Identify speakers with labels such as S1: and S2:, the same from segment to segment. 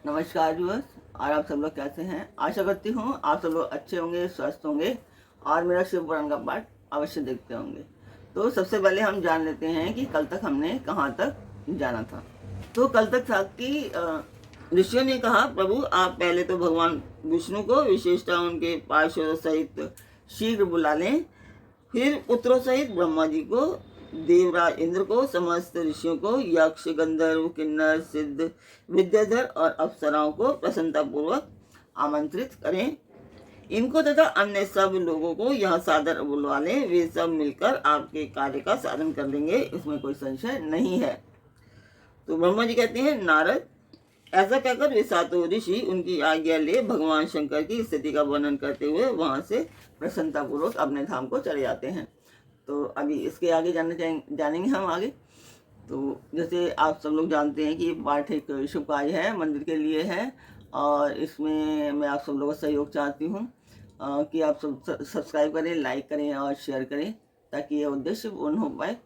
S1: नमस्कार व्यूअर्स। और आप सब लोग कैसे हैं? आशा करती हूँ आप सब लोग अच्छे होंगे, स्वस्थ होंगे और मेरा शिव पुराण का पाठ अवश्य देखते होंगे। तो सबसे पहले हम जान लेते हैं कि कल तक हमने कहाँ तक जाना था। तो कल तक था कि ऋषियों ने कहा, प्रभु आप पहले तो भगवान विष्णु को विशेषतः उनके पार्षद सहित शीघ्र बुला लें, फिर पुत्रों सहित ब्रह्मा जी को, देवराज इंद्र को, समस्त ऋषियों को, यक्ष, गंधर्व, किन्नर, सिद्ध, विद्याधर और अप्सराओं को प्रसन्नतापूर्वक आमंत्रित करें। इनको तथा अन्य सब लोगों को यहाँ सादर बुलवा लें। वे सब मिलकर आपके कार्य का साधन कर लेंगे, इसमें कोई संशय नहीं है। तो ब्रह्मा जी कहते हैं, नारद ऐसा कहकर वे सातों ऋषि उनकी आज्ञा ले भगवान शंकर की स्थिति का वर्णन करते हुए वहां से प्रसन्नतापूर्वक अपने धाम को चले जाते हैं। तो अभी इसके आगे जानेंगे हम आगे। तो जैसे आप सब लोग जानते हैं कि पाठ एक शुभ कार्य है, मंदिर के लिए है, और इसमें मैं आप सब लोगों का सहयोग चाहती हूँ कि आप सब सब्सक्राइब करें, लाइक करें और शेयर करें, ताकि ये उद्देश्य पूर्ण हो पाए।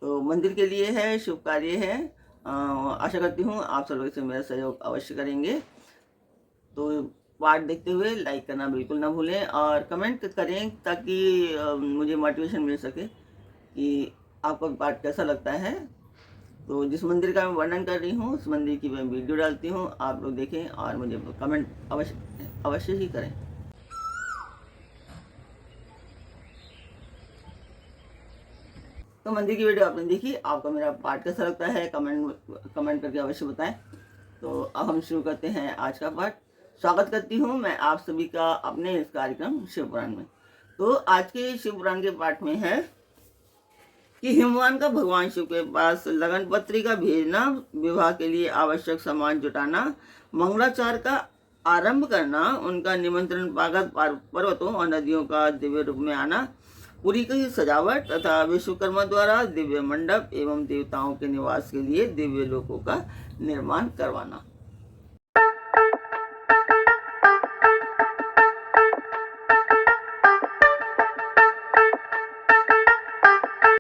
S1: तो मंदिर के लिए है, शुभ कार्य है। आशा करती हूँ आप सब लोग इसमें मेरा सहयोग अवश्य करेंगे। तो पाठ देखते हुए लाइक करना बिल्कुल ना भूलें और कमेंट करें, ताकि मुझे मोटिवेशन मिल सके कि आपको पाठ कैसा लगता है। तो जिस मंदिर का मैं वर्णन कर रही हूँ उस मंदिर की मैं वीडियो डालती हूँ, आप लोग देखें और मुझे कमेंट अवश्य ही करें। तो मंदिर की वीडियो आपने देखी, आपको मेरा पाठ कैसा लगता है कमेंट करके अवश्य बताएं। तो अब हम शुरू करते हैं आज का पाठ। स्वागत करती हूँ मैं आप सभी का अपने इस कार्यक्रम शिव पुराण में। तो आज के शिव पुराण के पाठ में है कि हिमवान का भगवान शिव के पास लगन पत्रिका भेजना, विवाह के लिए आवश्यक सामान जुटाना, मंगलाचार का आरंभ करना, उनका निमंत्रण पाकर पर्वतों और नदियों का दिव्य रूप में आना, पुरी की सजावट तथा विश्वकर्मा द्वारा दिव्य मंडप एवं देवताओं के निवास के लिए दिव्य लोकों का निर्माण करवाना।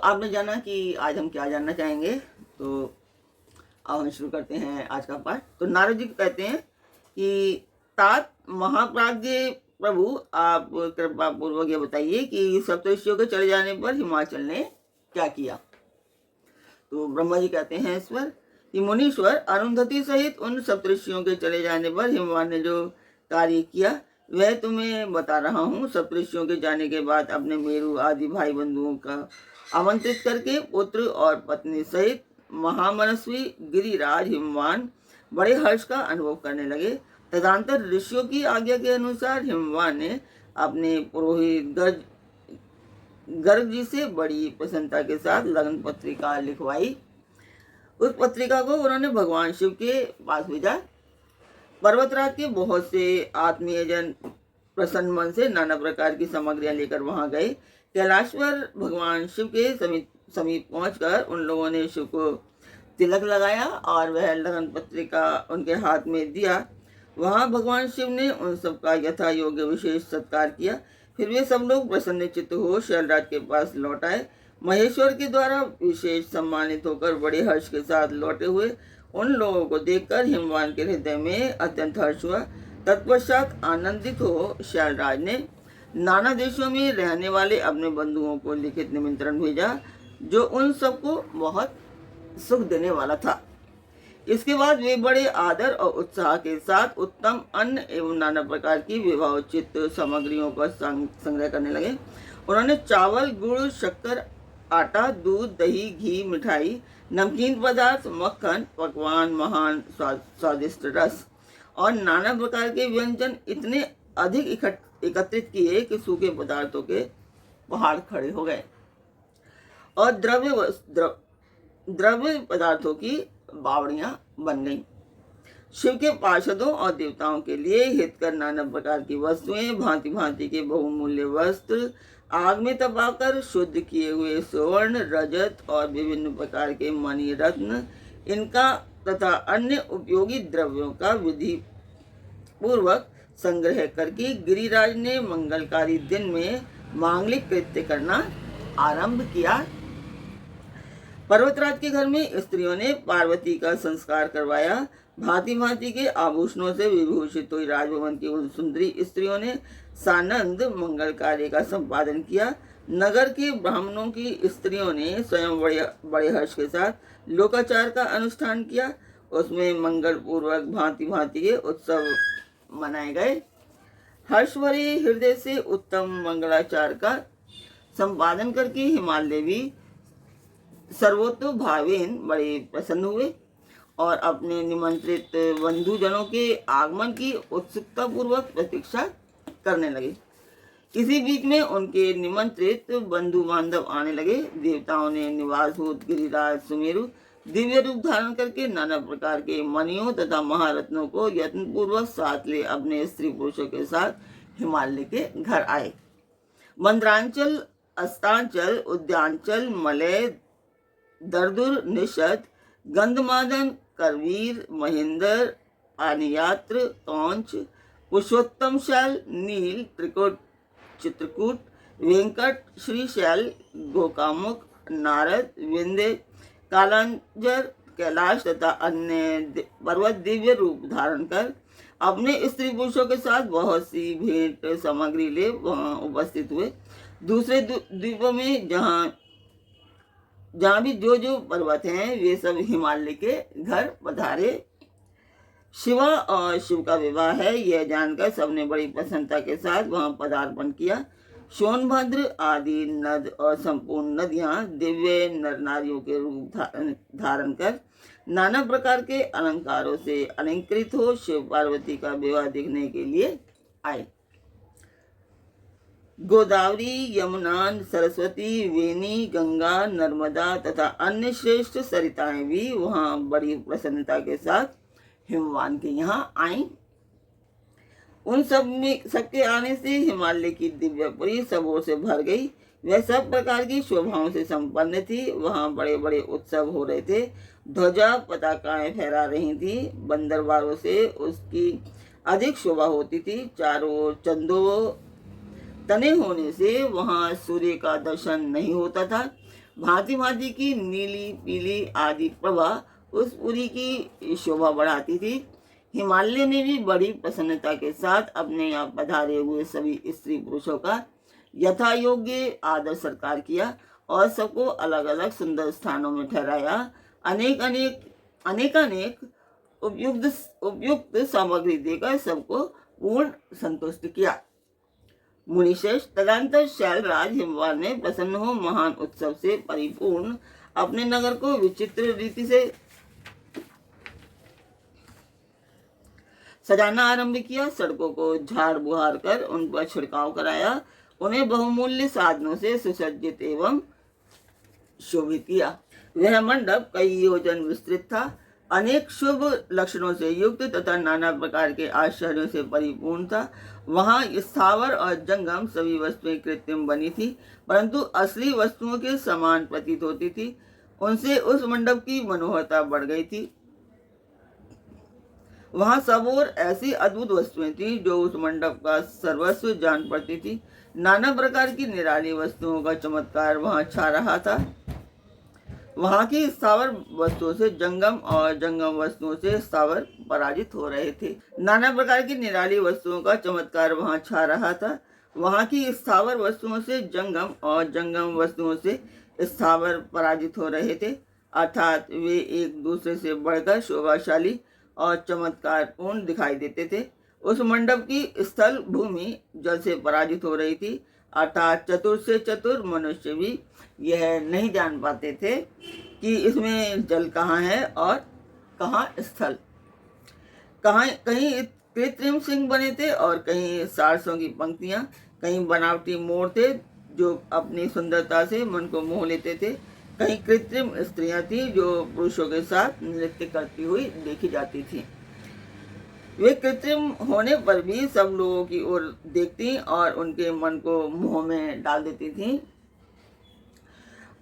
S1: आपने जाना कि आज हम क्या जानना चाहेंगे। तो अब हम शुरू करते हैं आज का पाठ। तो नारद जी कहते हैं कि तात महाप्राज्य प्रभु, आप कृपा पूर्वक ये बताइए कि सप्तऋषियों के चले जाने पर हिमाचल ने क्या किया। तो ब्रह्मा जी कहते हैं ईश्वर कि मुनीश्वर, अरुंधति सहित उन सप्तऋषियों के चले जाने पर हिमवान ने जो कार्य किया वह तुम्हें बता रहा हूँ। सप्तऋषियों के जाने के बाद अपने मेरु आदि भाई बंधुओं का आमंत्रित करके पुत्र और पत्नी सहित महामनस्वी गिरिराज हिमवान बड़े हर्ष का अनुभव करने लगे। तदंतर ऋषियों की आज्ञा के अनुसार हिमवान ने अपने पुरोहित गर्ग जी से बड़ी प्रसन्नता के साथ लगन पत्रिका लिखवाई। उस पत्रिका को उन्होंने भगवान शिव के पास भेजा। पर्वतराज के बहुत से आत्मीय जन प्रसन्न मन से नाना प्रकार की सामग्रियां लेकर वहां गए। कैलाश्वर भगवान शिव के समीप पहुंचकर उन लोगों ने शिव को तिलक लगाया और वह लगन पत्रिका उनके हाथ में दिया। वहां भगवान शिव ने उन सबका यथा योग्य विशेष सत्कार किया। फिर वे सब लोग प्रसन्नचित्त हो शैलराज के पास लौट आए। महेश्वर के द्वारा विशेष सम्मानित होकर बड़े हर्ष के साथ लौटे हुए उन लोगों को देखकर हिमवान के हृदय में अत्यंत हर्ष हुआ। तत्पश्चात आनंदित हो शैलराज ने नाना देशों में रहने वाले अपने बंधुओं को लिखित निमंत्रण भेजा, जो उन सबको बहुत सुख देने वाला था। इसके बाद वे बड़े आदर और उत्साह के साथ उत्तम अन्न एवं नाना प्रकार की विवाहोचित सामग्रियों का संग्रह करने लगे। उन्होंने चावल, गुड़, शक्कर, आटा, दूध, दही, घी, मिठाई, नमकीन पदार्थ, मक्खन, पकवान, महान स्वादिष्ट रस और नाना प्रकार के व्यंजन इतने अधिक एकत्रित किए कि सूखे पदार्थों के पहाड़ खड़े हो गए और द्रव्य पदार्थों की बावड़ियां बन गईं। शिव के पार्षदों और देवताओं के लिए हितकर नाना प्रकार की वस्तुएं, भांति भांति के बहुमूल्य वस्त्र, आग में तपाकर शुद्ध किए हुए स्वर्ण, रजत और विभिन्न प्रकार के मणि रत्न, इनका तथा अन्य उपयोगी द्रव्यों का विधि पूर्वक संग्रह करके गिरिराज ने मंगलकारी दिन में मांगलिक कृत्य करना आरंभ किया। पर्वतराज के घर में स्त्रियों ने पार्वती का संस्कार करवाया। भांति भांति के आभूषणों से विभूषित हुई राजभवन की उन सुंदरी स्त्रियों ने सानंद मंगल कार्य का संपादन किया। नगर के ब्राह्मणों की स्त्रियों ने स्वयं बड़े हर्ष के साथ लोकाचार का अनुष्ठान किया। उसमें मंगल पूर्वक भांति भांति के उत्सव मनाए गए। हर्ष भरे हृदय से उत्तम मंगलाचार का संपादन करके हिमालय भी सर्वोत्तम भावेन बड़े प्रसन्न हुए और अपने निमंत्रित बंधुजनों के आगमन की उत्सुकता पूर्वक प्रतीक्षा करने लगे। इसी बीच में उनके निमंत्रित बंधु बांधव आने लगे। देवताओं ने निवासभूत गिरिराज सुमेरु दिव्य रूप धारण करके नाना प्रकार के मणियों तथा महारत्नों को यत्नपूर्वक साथ ले अपने स्त्री पुरुषों के साथ हिमालय के घर आए। मंद्रांचल, अस्तांचल, उद्यानचल, मलय, दर्दुर, निषद, गंधमादन, करवीर, महेंद्र, पानियात्र, तौंच, पुरुषोत्तमशैल, नील, त्रिकुट, चित्रकूट, वेंकट, श्रीशैल, गोकामुख, नारद, विंध्य, कालांजर, कैलाश तथा अन्य पर्वत दिव्य रूप धारण कर अपने स्त्री पुरुषों के साथ बहुत सी भेंट सामग्री ले वहां उपस्थित हुए। दूसरे द्वीपों में जहाँ भी जो पर्वत हैं वे सब हिमालय के घर पधारे। शिवा और शिव का विवाह है यह जानकर सबने बड़ी प्रसन्नता के साथ वहां पदार्पण किया। सोनभद्र आदि नद और संपूर्ण नदियां दिव्य नर नारियों के रूप धारण कर नाना प्रकार के अलंकारों से अलंकृत हो शिव पार्वती का विवाह देखने के लिए आए। गोदावरी, यमुना, सरस्वती, वेणी, गंगा, नर्मदा तथा अन्य श्रेष्ठ सरिताएं भी वहां बड़ी प्रसन्नता के साथ हिमवान के यहाँ आई। उन सबके आने से हिमालय की दिव्यपुरी सब ओर से भर गई। वह सब प्रकार की शोभाओं से संपन्न थी। वहां बड़े बड़े उत्सव हो रहे थे। ध्वजा पताकाएं फहरा रही थी। बंदरवारों से उसकी अधिक शोभा होती थी। चारों ओर चंदों तने होने से वहां सूर्य का दर्शन नहीं होता था। भांति भांति की नीली, पीली आदि प्रभा उस पुरी की शोभा बढ़ाती थी। हिमालय ने भी बड़ी प्रसन्नता के साथ अपने यहाँ पधारे हुए सभी स्त्री पुरुषों का यथा योग्य आदर सत्कार किया और सबको अलग अलग सुंदर स्थानों में ठहराया। अनेक उपयुक्त सामग्री देकर सबको पूर्ण संतुष्ट किया। मुनिश्रेष्ठ तदंतर शैलराज हिमवान ने प्रसन्न हो महान उत्सव से परिपूर्ण अपने नगर को विचित्र रीति से सजाना आरंभ किया। सड़कों को झाड़ बुहार कर उन पर छिड़काव कराया। उन्हें बहुमूल्य साधनों से सुसज्जित एवं शोभित किया। वह मंडप कई योजन विस्तृत था। अनेक शुभ लक्षणों से युक्त तथा नाना प्रकार के आश्चर्यों से परिपूर्ण था। वहां स्थावर और जंगम सभी वस्तुएं कृत्रिम बनी थी परंतु असली वस्तुओं के समान प्रतीत होती थी। उनसे उस मंडप की मनोहरता बढ़ गई थी। वहां सब ओर ऐसी अद्भुत वस्तुएं थी जो उस मंडप का सर्वस्व जान पड़ती थी। नाना प्रकार की निराली वस्तुओं का चमत्कार वहां छा रहा था। वहां की स्थावर वस्तुओं से जंगम और जंगम वस्तुओं से स्थावर पराजित हो रहे थे। नाना प्रकार की निराली वस्तुओं का चमत्कार वहां छा रहा था। वहां की स्थावर वस्तुओं से जंगम और जंगम वस्तुओं से स्थावर पराजित हो रहे थे, अर्थात वे एक दूसरे से बढ़कर शोभाशाली और चमत्कारपूर्ण दिखाई देते थे। उस मंडप की स्थल भूमि जल से पराजित हो रही थी, अर्थात चतुर से चतुर मनुष्य भी यह नहीं जान पाते थे कि इसमें जल कहाँ है और कहाँ स्थल। कहीं कृत्रिम सिंह बने थे और कहीं सारसों की पंक्तियां, कहीं बनावटी मोर थे जो अपनी सुंदरता से मन को मोह लेते थे, कहीं कृत्रिम स्त्रियां थी जो पुरुषों के साथ नृत्य करती हुई देखी जाती थी। वे कृत्रिम होने पर भी सब लोगों की ओर देखती और उनके मन को मोह में डाल देती थी।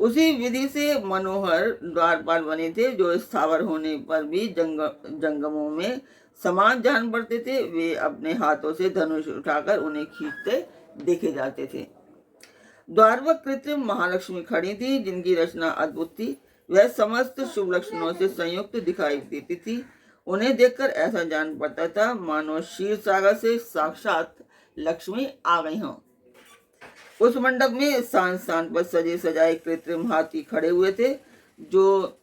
S1: उसी विधि से मनोहर द्वारपाल बने थे जो स्थावर होने पर भी जंगमों में समान जान पड़ते थे। वे अपने हाथों से धनुष उठाकर उन्हें खींचते देखे जाते थे। द्वार पर कृत्रिम महालक्ष्मी खड़ी थी जिनकी रचना अद्भुत थी। वह समस्त शुभ लक्षणों से संयुक्त दिखाई देती थी। उन्हें देखकर ऐसा जान पड़ता था मानो क्षीर सागर से साक्षात लक्ष्मी आ गई हों। उस मंडप में स्थान स्थान पर सजे सजाए कृत्रिम हाथी खड़े हुए थे, जो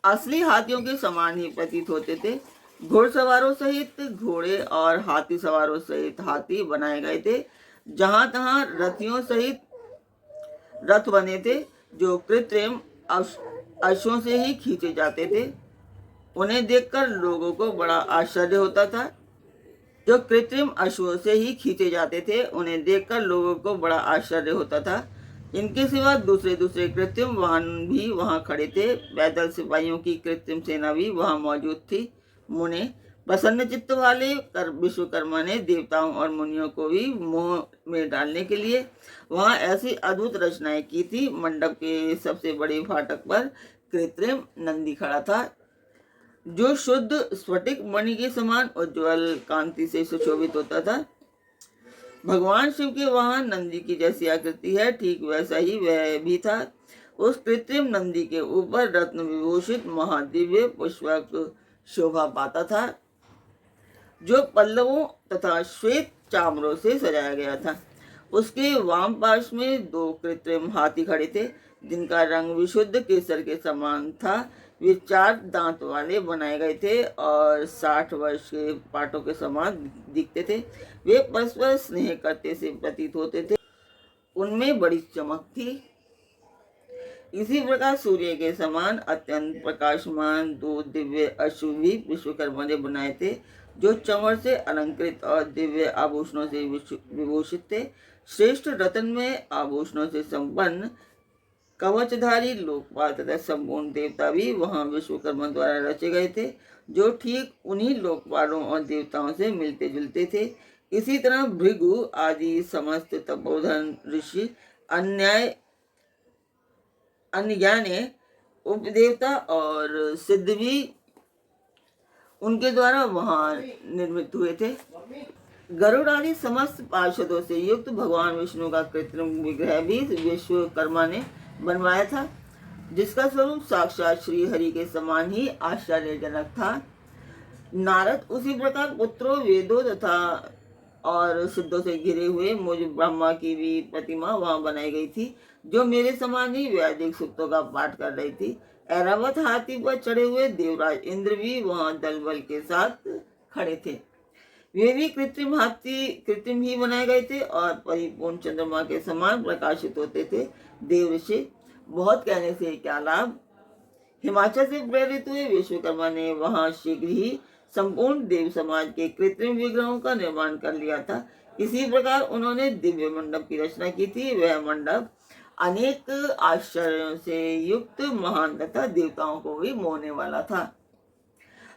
S1: असली हाथियों के समान ही प्रतीत होते थे। घुड़सवारों सहित घोड़े और हाथी सवारों सहित हाथी बनाए गए थे। जहां तहां रथियों सहित रथ बने थे, जो कृत्रिम अश्वों से ही खींचे जाते थे। उन्हें देखकर लोगों को बड़ा आश्चर्य होता था। जो कृत्रिम अश्वों से ही खींचे जाते थे, उन्हें देखकर लोगों को बड़ा आश्चर्य होता था। इनके सिवा दूसरे दूसरे कृत्रिम वाहन भी वहां खड़े थे। पैदल सिपाहियों की कृत्रिम सेना भी वहां मौजूद थी। मुने प्रसन्न चित्त वाले विश्वकर्मा ने देवताओं और मुनियों को भी मोह में डालने के लिए वहां ऐसी अद्भुत रचनाएं की थी। मंडप के सबसे बड़े फाटक पर कृत्रिम नंदी खड़ा था, जो शुद्ध स्फटिक मणि के समान उज्ज्वल कांति से सुशोभित होता था। भगवान शिव के वहां नंदी की जैसी आकृति है, ठीक वैसा ही वह भी था। उस कृत्रिम नंदी के ऊपर रत्न विभूषित महादिव्य पुष्पक शोभा पाता था, जो पल्लवों तथा श्वेत चामरों से सजाया गया था। उसके वाम पार्श्व में दो कृत्रिम हाथी खड़े थे, जिनका रंग विशुद्ध केसर के समान था। वे 4 दांत वाले बनाए गए थे और 60 वर्ष के पाटों के समान दिखते थे। वे परस्पर स्नेह करते से प्रतीत होते थे। उनमें बड़ी चमक थी। इसी प्रकार सूर्य के समान अत्यंत प्रकाशमान 2 दिव्य अश्व भी विश्वकर्मा ने बनाए थे, जो चमर से अलंकृत और दिव्य आभूषणों से विभूषित थे। श्रेष्ठ रत्न में आभूषणों से संपन्न कवचधारी लोकपाल तथा संपूर्ण देवता भी वहां विश्वकर्मा द्वारा रचे गए थे, जो ठीक उन्हीं लोकपालों और देवताओं से मिलते जुलते थे। इसी तरह भृगु आदि समस्त तपोधन ऋषि अन्यज्ञाने उपदेवता और सिद्ध भी उनके द्वारा वहां निर्मित हुए थे। गरुड़ आदि समस्त पार्षदों से युक्त भगवान विष्णु का कृत्रिम विग्रह भी विश्वकर्मा ने बनवाया था, जिसका स्वरूप साक्षात श्री हरि के समान ही आश्चर्यजनक था। नारद उसी प्रकार पुत्रों, वेदों तथा और सिद्धों से घिरे हुए मुझ ब्रह्मा की भी प्रतिमा वहां बनाई गई थी, जो मेरे समान ही वैदिक सूक्तों का पाठ कर रही थी। ऐरावत हाथी पर चढ़े हुए देवराज इंद्र भी वहां दल बल के साथ खड़े थे। वे भी कृत्रिम ही बनाए गए थे और परिपूर्ण चंद्रमा के समान प्रकाशित होते थे। देव ऋषि बहुत कहने से क्या लाभ, हिमाचल से प्रेरित हुए विश्वकर्मा ने वहां शीघ्र ही संपूर्ण देव समाज के कृत्रिम विग्रहों का निर्माण कर लिया था। इसी प्रकार उन्होंने दिव्य मंडप की रचना की थी। वह मंडप अनेक आश्चर्यों से युक्त, महान तथा देवताओं को भी मोहने वाला था।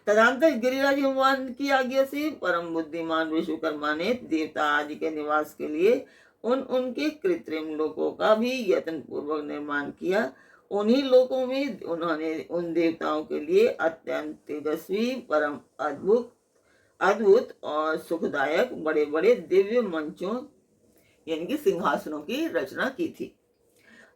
S1: तदंतर गिरिराज भगवान की आज्ञा से परम बुद्धिमान विश्वकर्मा ने देवता आदि के निवास के लिए उनके कृत्रिम लोकों का भी यत्न पूर्वक निर्माण किया। उन्हीं लोकों में उन्होंने उन देवताओं के लिए अत्यंत तेजस्वी, परम अद्भुत और सुखदायक बड़े बड़े दिव्य मंचों यानी कि सिंहासनों की रचना की थी।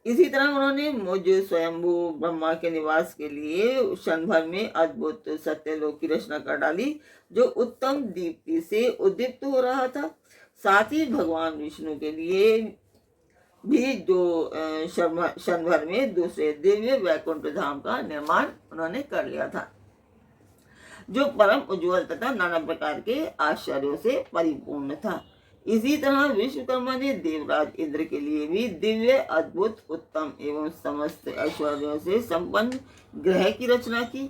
S1: इसी तरह उन्होंने मुझ स्वयंभू ब्रह्मा के निवास के लिए क्षण भर में अद्भुत सत्यलोक की रचना कर डाली, जो उत्तम दीप्ति से उद्दीप्त हो रहा था। साथ ही भगवान विष्णु के लिए भी जो क्षण भर में दूसरे दिव्य वैकुंठ धाम का निर्माण उन्होंने कर लिया था, जो परम उज्ज्वल तथा नाना प्रकार के आश्चर्यों से परिपूर्ण था। इसी तरह विश्वकर्मा ने देवराज इंद्र के लिए भी दिव्य, अद्भुत, उत्तम एवं समस्त ऐश्वर्यों से संपन्न ग्रह की रचना की।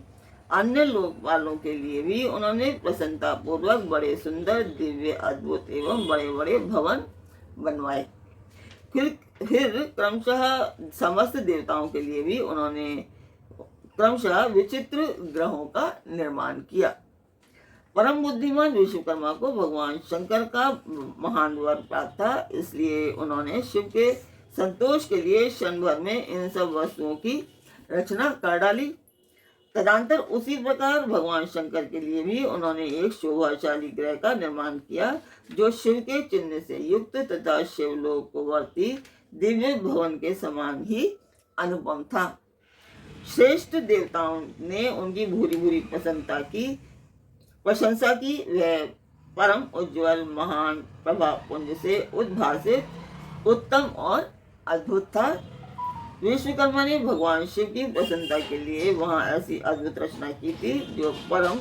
S1: अन्य लोकपालों के लिए भी उन्होंने प्रसन्नता पूर्वक बड़े सुंदर, दिव्य, अद्भुत एवं बड़े बड़े भवन बनवाए। फिर क्रमशः समस्त देवताओं के लिए भी उन्होंने क्रमशः विचित्र ग्रहों का निर्माण किया। परम बुद्धिमान विश्वकर्मा को भगवान शंकर का महान वर प्राप्त था, इसलिए उन्होंने शिव के संतोष के लिए क्षण भर में इन सब वस्तुओं की रचना कर डाली। तदंतर उसी प्रकार भगवान शंकर के लिए भी उन्होंने एक शोभाशाली ग्रह का निर्माण किया, जो शिव के चिन्ह से युक्त तथा शिवलोक को वर्ती दिव्य भवन के समान ही अनुपम था। श्रेष्ठ देवताओं ने उनकी भूरी भूरी प्रशंसा की। वह परम उज्ज्वल महान प्रभा पुंज से उद्भासित उत्तम और अद्भुत था। विश्वकर्मा ने भगवान शिव की प्रसन्नता के लिए वहां ऐसी अद्भुत रचना की थी जो परम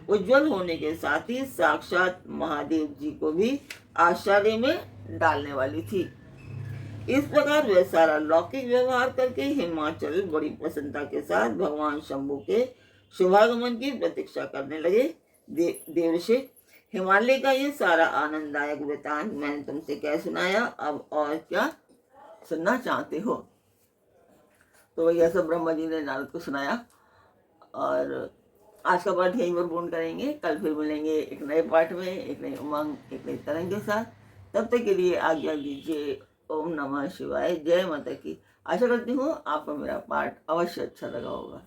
S1: उज्जवल होने के साथ ही साक्षात महादेव जी को भी आश्चर्य में डालने वाली थी। इस प्रकार वह सारा लौकिक व्यवहार करके हिमाचल बड़ी प्रसन्नता के साथ भगवान शंभू के शुभागमन की प्रतीक्षा करने लगे। देवऋषि, हिमालय का ये सारा आनंददायक वृतांत मैंने तुमसे क्या सुनाया, अब और क्या सुनना चाहते हो? तो यह सब ब्रह्मा जी ने नारद को सुनाया। और आज का पाठ यहीं पर पूर्ण करेंगे। कल फिर मिलेंगे एक नए पाठ में, एक नई उमंग, एक नई तरंग के साथ। तब तक के लिए आज्ञा दीजिए। ओम नमः शिवाय। जय माता की। आशा करती हूँ आपको मेरा पाठ अवश्य अच्छा लगा होगा।